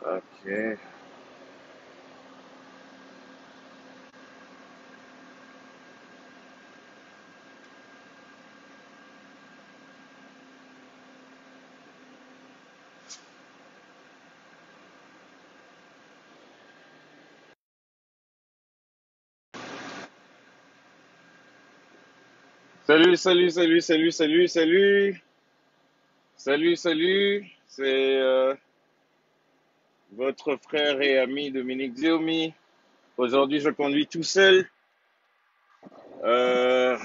Ok. Salut, salut, salut, salut, salut, salut, salut, salut. C'est votre frère et ami Dominique Diomi. Aujourd'hui, je conduis tout seul. Euh,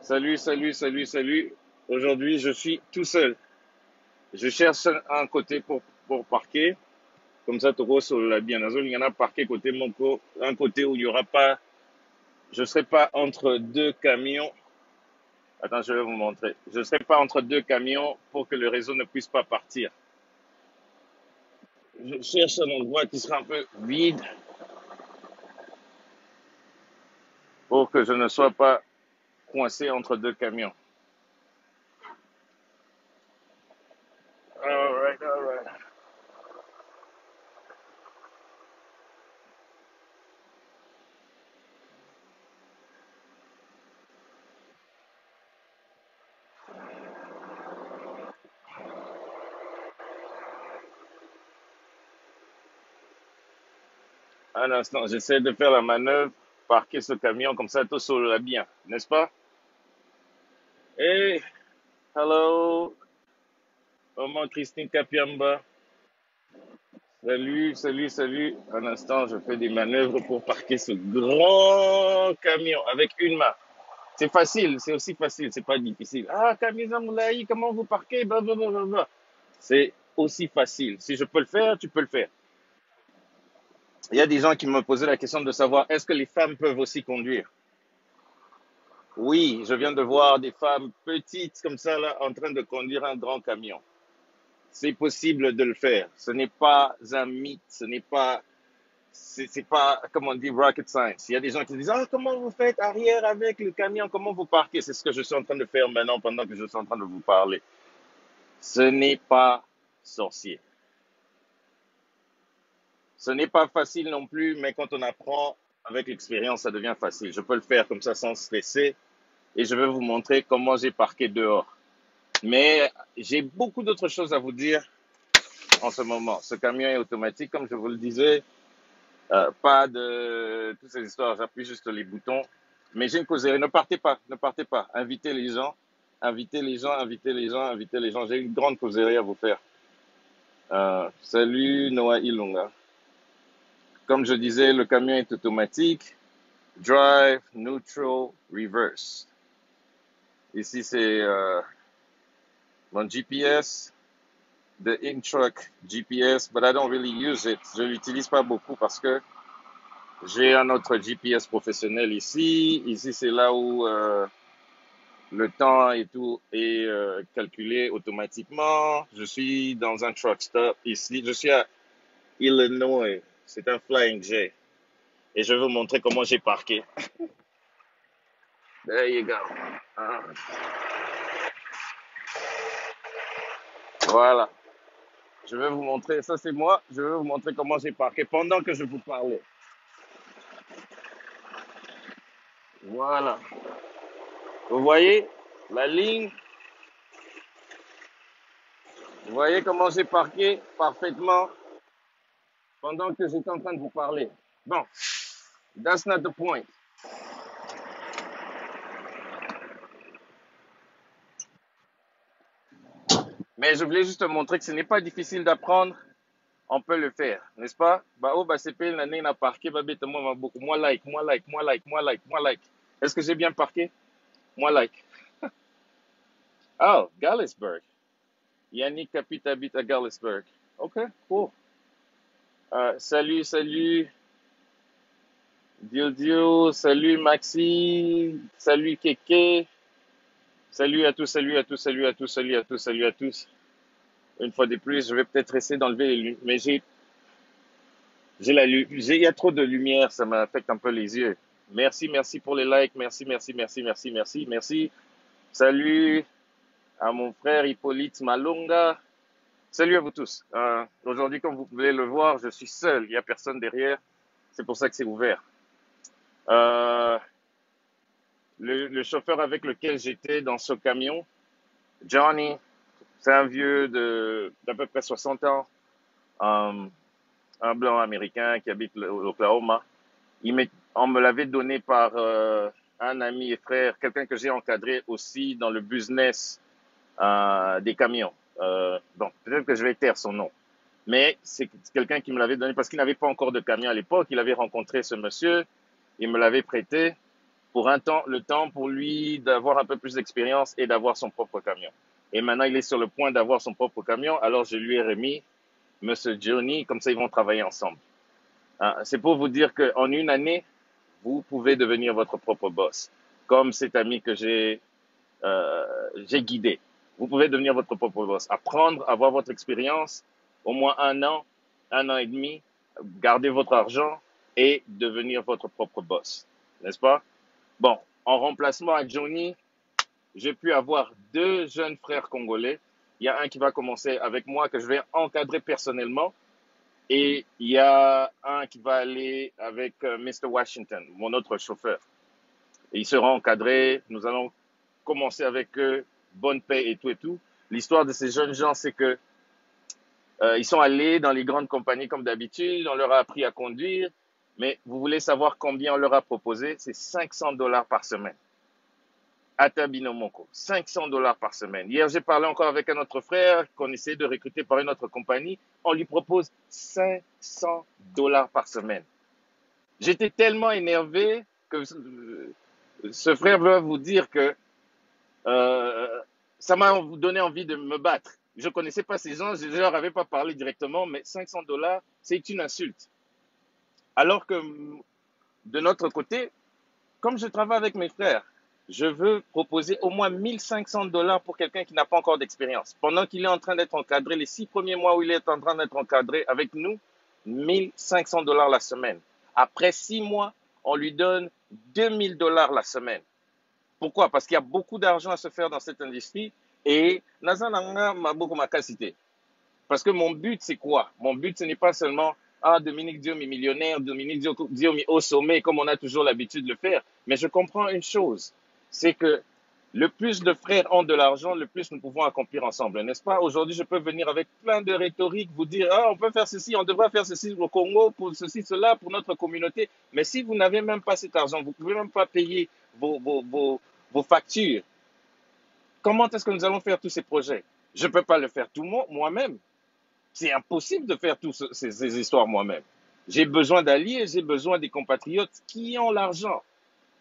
salut, salut, salut, salut. Aujourd'hui, je suis tout seul. Je cherche un côté pour parquer. Comme ça, Toro l'a bien. Il y en a parqué côté Monco, un côté où il n'y aura pas, je ne serai pas entre deux camions. Attends, je vais vous montrer. Je ne serai pas entre deux camions pour que le réseau ne puisse pas partir. Je cherche un endroit qui sera un peu vide pour que je ne sois pas coincé entre deux camions. All right, all right. Un instant, j'essaie de faire la manœuvre, parquer ce camion comme ça, tout sera bien, n'est-ce pas? Hey, hello, maman Christine Capiamba. Salut, salut, salut. Un instant, je fais des manœuvres pour parquer ce grand camion avec une main. C'est facile, c'est aussi facile, c'est pas difficile. Ah, Kamisa Moulaï, comment vous parquez? Blablabla. C'est aussi facile. Si je peux le faire, tu peux le faire. Il y a des gens qui me posaient la question de savoir est-ce que les femmes peuvent aussi conduire? Oui, je viens de voir des femmes petites comme ça là en train de conduire un grand camion. C'est possible de le faire. Ce n'est pas un mythe, ce n'est pas c'est pas, comme on dit, rocket science. Il y a des gens qui disent, ah, comment vous faites arrière avec le camion, comment vous parquez? C'est ce que je suis en train de faire maintenant pendant que je suis en train de vous parler. Ce n'est pas sorcier. Ce n'est pas facile non plus, mais quand on apprend avec l'expérience, ça devient facile. Je peux le faire comme ça sans stresser et je vais vous montrer comment j'ai parqué dehors. Mais j'ai beaucoup d'autres choses à vous dire en ce moment. Ce camion est automatique, comme je vous le disais. Pas de toutes ces histoires, j'appuie juste les boutons. Mais j'ai une causerie, ne partez pas, ne partez pas. Invitez les gens, invitez les gens, invitez les gens, invitez les gens. J'ai une grande causerie à vous faire. Salut Noah Ilunga. Comme je disais, le camion est automatique. Drive, neutral, reverse. Ici, c'est mon GPS, the in-truck GPS, but I don't really use it. Je l'utilise pas beaucoup parce que j'ai un autre GPS professionnel ici. Ici, c'est là où le temps et tout est calculé automatiquement. Je suis dans un truck stop ici. Je suis à Illinois. C'est un Flying J. Et je vais vous montrer comment j'ai parqué. There you go. Ah, voilà. Je vais vous montrer. Ça, c'est moi. Je vais vous montrer comment j'ai parqué pendant que je vous parlais. Voilà. Vous voyez la ligne? Vous voyez comment j'ai parqué parfaitement pendant que j'étais en train de vous parler. Bon, that's not the point. Mais je voulais juste te montrer que ce n'est pas difficile d'apprendre. On peut le faire, n'est-ce pas? Bah, oh, bah, c'est pas l'année n'a parqué, bah, bête, moi, beaucoup. Moi, like, moi, like, moi, like, moi, like, moi, like. Est-ce que j'ai bien parqué? Moi, like. Oh, Gallisburg. Yannick Capit habite à Gallisburg. OK, cool. Salut, salut, Dio, salut, Maxi, salut, Keke. Salut à tous, salut à tous, salut à tous, salut à tous, salut à tous. Une fois de plus, je vais peut-être essayer d'enlever les lumières, mais il y a trop de lumière, ça m'affecte un peu les yeux. Merci, merci pour les likes, merci, merci, merci, merci, merci, merci. Salut à mon frère Hippolyte Malonga. Salut à vous tous. Aujourd'hui, comme vous pouvez le voir, je suis seul. Il n'y a personne derrière. C'est pour ça que c'est ouvert. Euh, le chauffeur avec lequel j'étais dans ce camion, Johnny, c'est un vieux d'à peu près 60 ans, euh, un blanc américain qui habite l'Oklahoma. On me l'avait donné par un ami et frère, quelqu'un que j'ai encadré aussi dans le business des camions. Bon, peut-être que je vais taire son nom. Mais c'est quelqu'un qui me l'avait donné parce qu'il n'avait pas encore de camion à l'époque. Il avait rencontré ce monsieur, il me l'avait prêté pour le temps pour lui d'avoir un peu plus d'expérience et d'avoir son propre camion. Et maintenant, il est sur le point d'avoir son propre camion. Alors, je lui ai remis Monsieur Johnny, comme ça, ils vont travailler ensemble. C'est pour vous dire qu'en une année, vous pouvez devenir votre propre boss. Comme cet ami que j'ai guidé. Vous pouvez devenir votre propre boss. Apprendre, avoir votre expérience, au moins un an et demi, garder votre argent et devenir votre propre boss. N'est-ce pas? Bon, en remplacement à Johnny, j'ai pu avoir deux jeunes frères congolais. Il y a un qui va commencer avec moi, que je vais encadrer personnellement. Et il y a un qui va aller avec Mr. Washington, mon autre chauffeur. Et ils seront encadrés. Nous allons commencer avec eux, bonne paix et tout et tout. L'histoire de ces jeunes gens, c'est que ils sont allés dans les grandes compagnies comme d'habitude, on leur a appris à conduire, mais vous voulez savoir combien on leur a proposé? C'est $500 par semaine. Atabinomoko, $500 par semaine. Hier, j'ai parlé encore avec un autre frère qu'on essayait de recruter par une autre compagnie. On lui propose $500 par semaine. J'étais tellement énervé que ce frère veut vous dire que Euh, ça m'a donné envie de me battre. Je ne connaissais pas ces gens, je ne leur avais pas parlé directement, mais $500, c'est une insulte. Alors que de notre côté, comme je travaille avec mes frères, je veux proposer au moins $1 500 pour quelqu'un qui n'a pas encore d'expérience. Pendant qu'il est en train d'être encadré, les 6 premiers mois où il est en train d'être encadré avec nous, $1 500 la semaine. Après 6 mois, on lui donne $2 000 la semaine. Pourquoi? Parce qu'il y a beaucoup d'argent à se faire dans cette industrie et Nazananga m'a beaucoup cité. Parce que mon but, c'est quoi? Mon but, ce n'est pas seulement Dominique Diomi millionnaire, Dominique Diomi au sommet, comme on a toujours l'habitude de le faire. Mais je comprends une chose, c'est que le plus de frères ont de l'argent, le plus nous pouvons accomplir ensemble, n'est-ce pas? Aujourd'hui, je peux venir avec plein de rhétorique, vous dire, on peut faire ceci, on devrait faire ceci au Congo, pour ceci, cela, pour notre communauté. Mais si vous n'avez même pas cet argent, vous ne pouvez même pas payer vos factures, comment est-ce que nous allons faire tous ces projets? Je ne peux pas le faire tout moi-même. C'est impossible de faire toutes ces histoires moi-même. J'ai besoin d'alliés, j'ai besoin des compatriotes qui ont l'argent.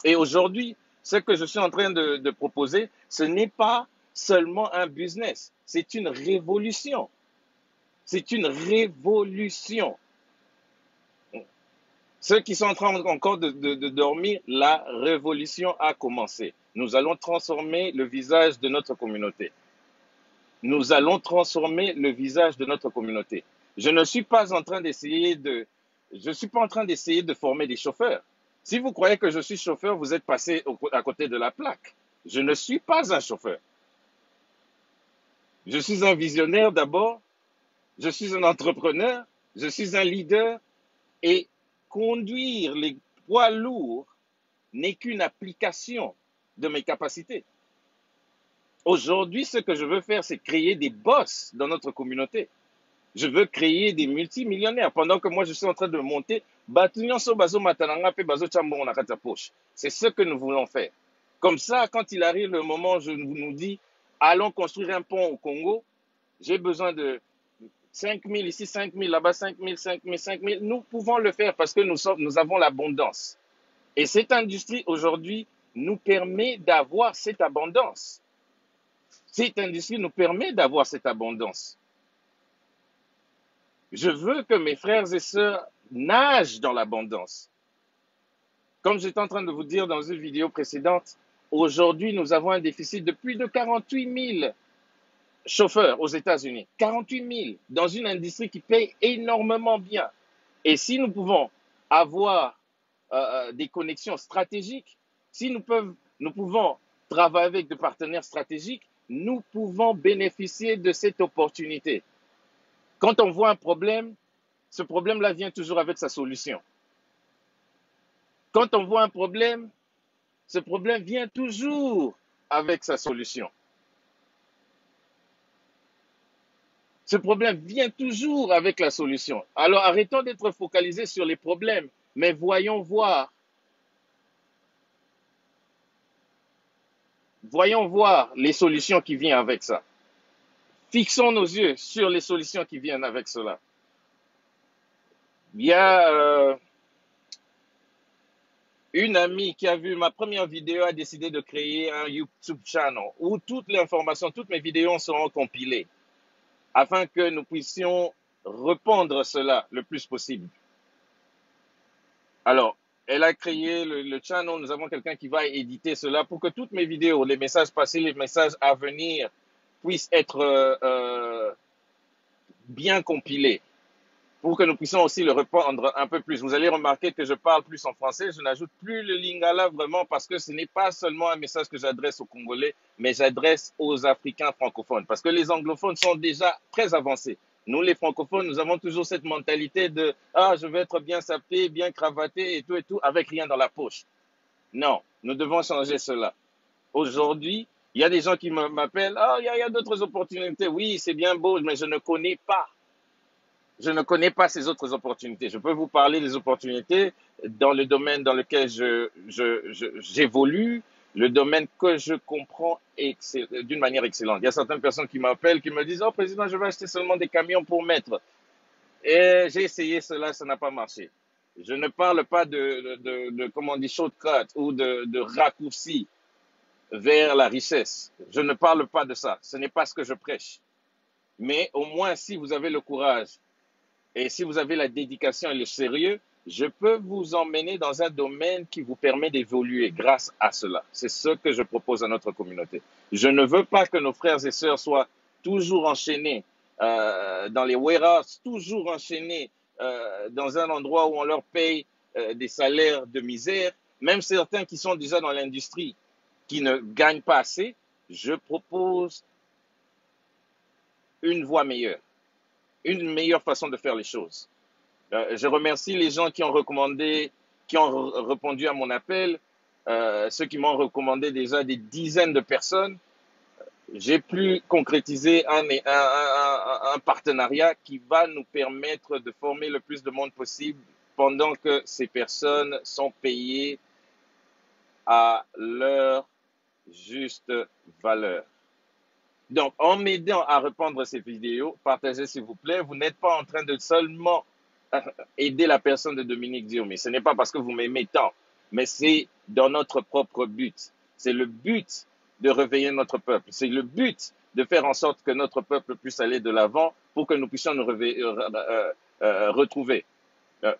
Et aujourd'hui, ce que je suis en train de proposer, ce n'est pas seulement un business, c'est une révolution. C'est une révolution. Ceux qui sont en train encore de dormir, la révolution a commencé. Nous allons transformer le visage de notre communauté. Nous allons transformer le visage de notre communauté. Je ne suis pas en train d'essayer je suis pas en train d'essayer de former des chauffeurs. Si vous croyez que je suis chauffeur, vous êtes passé à côté de la plaque. Je ne suis pas un chauffeur. Je suis un visionnaire d'abord, je suis un entrepreneur, je suis un leader et conduire les poids lourds n'est qu'une application de mes capacités. Aujourd'hui, ce que je veux faire, c'est créer des boss dans notre communauté. Je veux créer des multimillionnaires pendant que moi je suis en train de monter. C'est ce que nous voulons faire. Comme ça, quand il arrive le moment, je nous dis, allons construire un pont au Congo. J'ai besoin de 5 000 ici, 5 000 là-bas, 5 000, 5 000, 5 000. Nous pouvons le faire parce que nous avons l'abondance. Et cette industrie aujourd'hui nous permet d'avoir cette abondance. Cette industrie nous permet d'avoir cette abondance. Je veux que mes frères et sœurs nagent dans l'abondance. Comme j'étais en train de vous dire dans une vidéo précédente, aujourd'hui, nous avons un déficit de plus de 48 000 chauffeurs aux États-Unis. 48 000 dans une industrie qui paye énormément bien. Et si nous pouvons avoir des connexions stratégiques, si nous pouvons travailler avec des partenaires stratégiques, nous pouvons bénéficier de cette opportunité. Quand on voit un problème, ce problème-là vient toujours avec sa solution. Quand on voit un problème, ce problème vient toujours avec sa solution. Ce problème vient toujours avec la solution. Alors arrêtons d'être focalisés sur les problèmes, mais voyons voir les solutions qui viennent avec ça. Fixons nos yeux sur les solutions qui viennent avec cela. Il y a une amie qui a vu ma première vidéo a décidé de créer un YouTube channel où toutes les informations, toutes mes vidéos seront compilées afin que nous puissions répondre cela le plus possible. Alors, elle a créé le channel. Nous avons quelqu'un qui va éditer cela pour que toutes mes vidéos, les messages passés, les messages à venir puissent être bien compilés pour que nous puissions aussi le répondre un peu plus. Vous allez remarquer que je parle plus en français. Je n'ajoute plus le lingala vraiment parce que ce n'est pas seulement un message que j'adresse aux Congolais, mais j'adresse aux Africains francophones. Parce que les anglophones sont déjà très avancés. Nous, les francophones, nous avons toujours cette mentalité de ah, je vais être bien sapé, bien cravaté et tout, avec rien dans la poche. Non, nous devons changer cela. Aujourd'hui, il y a des gens qui m'appellent ah, il y a d'autres opportunités. Oui, c'est bien beau, mais je ne connais pas. Je ne connais pas ces autres opportunités. Je peux vous parler des opportunités dans le domaine dans lequel j'évolue, le domaine que je comprends d'une manière excellente. Il y a certaines personnes qui m'appellent, qui me disent, oh, président, je vais acheter seulement des camions pour mettre. Et j'ai essayé cela, ça n'a pas marché. Je ne parle pas comment on dit, shortcut ou de raccourci vers la richesse. Je ne parle pas de ça. Ce n'est pas ce que je prêche. Mais au moins, si vous avez le courage et si vous avez la dédication et le sérieux, je peux vous emmener dans un domaine qui vous permet d'évoluer grâce à cela. C'est ce que je propose à notre communauté. Je ne veux pas que nos frères et sœurs soient toujours enchaînés dans les warehouses, toujours enchaînés dans un endroit où on leur paye des salaires de misère. Même certains qui sont déjà dans l'industrie, qui ne gagnent pas assez, je propose une voie meilleure, une meilleure façon de faire les choses. Je remercie les gens qui ont recommandé, qui ont répondu à mon appel, ceux qui m'ont recommandé déjà des dizaines de personnes. J'ai pu concrétiser un partenariat qui va nous permettre de former le plus de monde possible pendant que ces personnes sont payées à leur juste valeur. Donc, en m'aidant à répondre à ces vidéos, partagez s'il vous plaît. Vous n'êtes pas en train de seulement aider la personne de Dominique Dioumi. Ce n'est pas parce que vous m'aimez tant, mais c'est dans notre propre but. C'est le but de réveiller notre peuple. C'est le but de faire en sorte que notre peuple puisse aller de l'avant pour que nous puissions nous retrouver.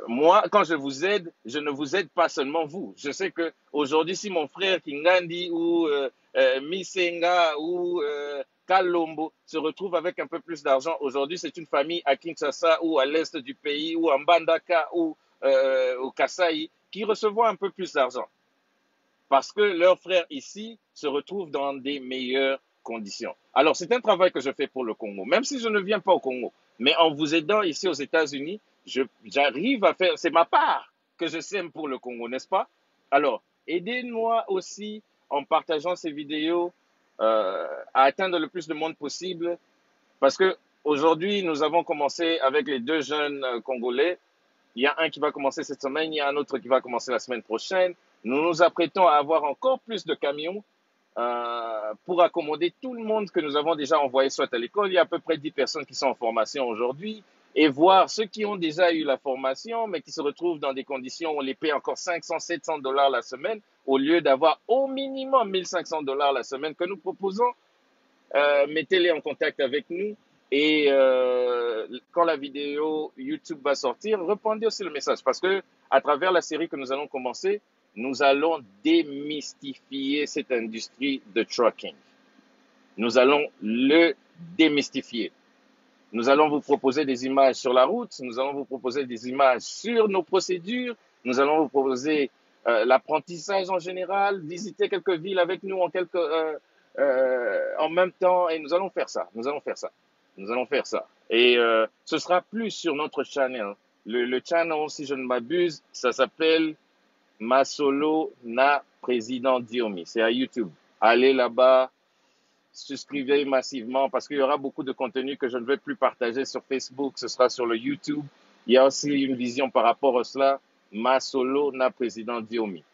Moi, quand je vous aide, je ne vous aide pas seulement vous. Je sais que aujourd'hui, si mon frère Kingandi ou Misenga ou Kalombo se retrouve avec un peu plus d'argent, aujourd'hui, c'est une famille à Kinshasa ou à l'est du pays ou en Mbandaka ou au Kasaï qui recevront un peu plus d'argent parce que leurs frères ici se retrouvent dans des meilleures conditions. Alors, c'est un travail que je fais pour le Congo, même si je ne viens pas au Congo. Mais en vous aidant ici aux États-Unis, j'arrive à faire, c'est ma part que je sème pour le Congo, n'est-ce pas? Alors, aidez-moi aussi en partageant ces vidéos à atteindre le plus de monde possible parce que aujourd'hui, nous avons commencé avec les deux jeunes Congolais. Il y a un qui va commencer cette semaine, il y a un autre qui va commencer la semaine prochaine. Nous nous apprêtons à avoir encore plus de camions pour accommoder tout le monde que nous avons déjà envoyé soit à l'école. Il y a à peu près 10 personnes qui sont en formation aujourd'hui et voir ceux qui ont déjà eu la formation mais qui se retrouvent dans des conditions où on les paie encore 500, 700 dollars la semaine au lieu d'avoir au minimum 1500 dollars la semaine que nous proposons. Mettez-les en contact avec nous et quand la vidéo YouTube va sortir, répondez aussi le message parce que à travers la série que nous allons commencer, nous allons démystifier cette industrie de trucking. Nous allons le démystifier. Nous allons vous proposer des images sur la route, nous allons vous proposer des images sur nos procédures, nous allons vous proposer l'apprentissage en général, visiter quelques villes avec nous en même temps et nous allons faire ça. Nous allons faire ça. Nous allons faire ça. Et ce sera plus sur notre channel. Le channel, si je ne m'abuse, ça s'appelle Masolo Na Président Diomi. C'est à YouTube. Allez là-bas, souscrivez massivement parce qu'il y aura beaucoup de contenu que je ne vais plus partager sur Facebook. Ce sera sur le YouTube. Il y a aussi une vision par rapport à cela. Masolo Na Président Diomi.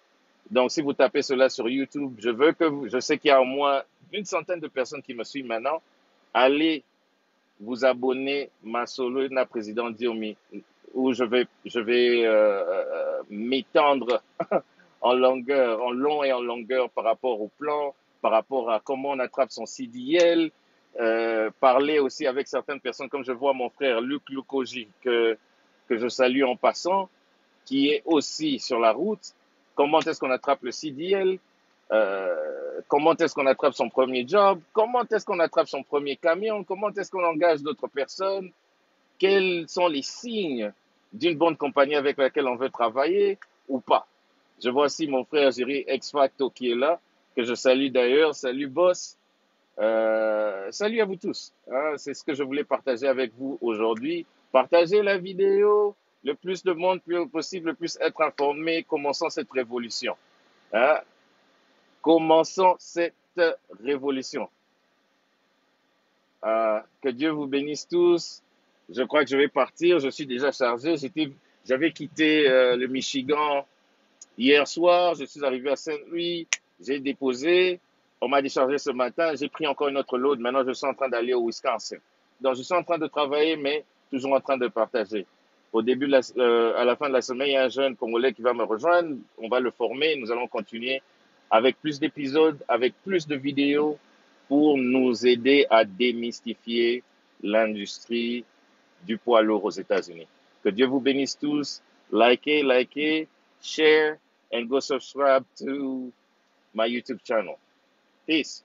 Donc, si vous tapez cela sur YouTube, je sais qu'il y a au moins une centaine de personnes qui me suivent maintenant. Allez vous abonner Masolo Na Président Diomi, où je vais m'étendre en longueur, en long et en longueur par rapport au plan, par rapport à comment on attrape son CDL, parler aussi avec certaines personnes, comme je vois mon frère Luc Lukoji, que je salue en passant, qui est aussi sur la route. Comment est-ce qu'on attrape le CDL? Comment est-ce qu'on attrape son premier job? Comment est-ce qu'on attrape son premier camion? Comment est-ce qu'on engage d'autres personnes? Quels sont les signes d'une bonne compagnie avec laquelle on veut travailler ou pas? Je vois aussi mon frère Jerry X-Facto qui est là, que je salue d'ailleurs. Salut boss. Salut à vous tous. Hein, c'est ce que je voulais partager avec vous aujourd'hui. Partagez la vidéo, le plus de monde possible, le plus être informé. Commençons cette révolution. Hein. Commençons cette révolution. Que Dieu vous bénisse tous. Je crois que je vais partir. Je suis déjà chargé. J'avais quitté le Michigan hier soir. Je suis arrivé à Saint-Louis. J'ai déposé. On m'a déchargé ce matin. J'ai pris encore une autre load. Maintenant, je suis en train d'aller au Wisconsin. Donc, je suis en train de travailler, mais toujours en train de partager. À la fin de la semaine, il y a un jeune Congolais qui va me rejoindre. On va le former. Nous allons continuer avec plus d'épisodes, avec plus de vidéos pour nous aider à démystifier l'industrie du poids lourd aux États-Unis. Que Dieu vous bénisse tous. Likez, share, and go subscribe to my YouTube channel. Peace.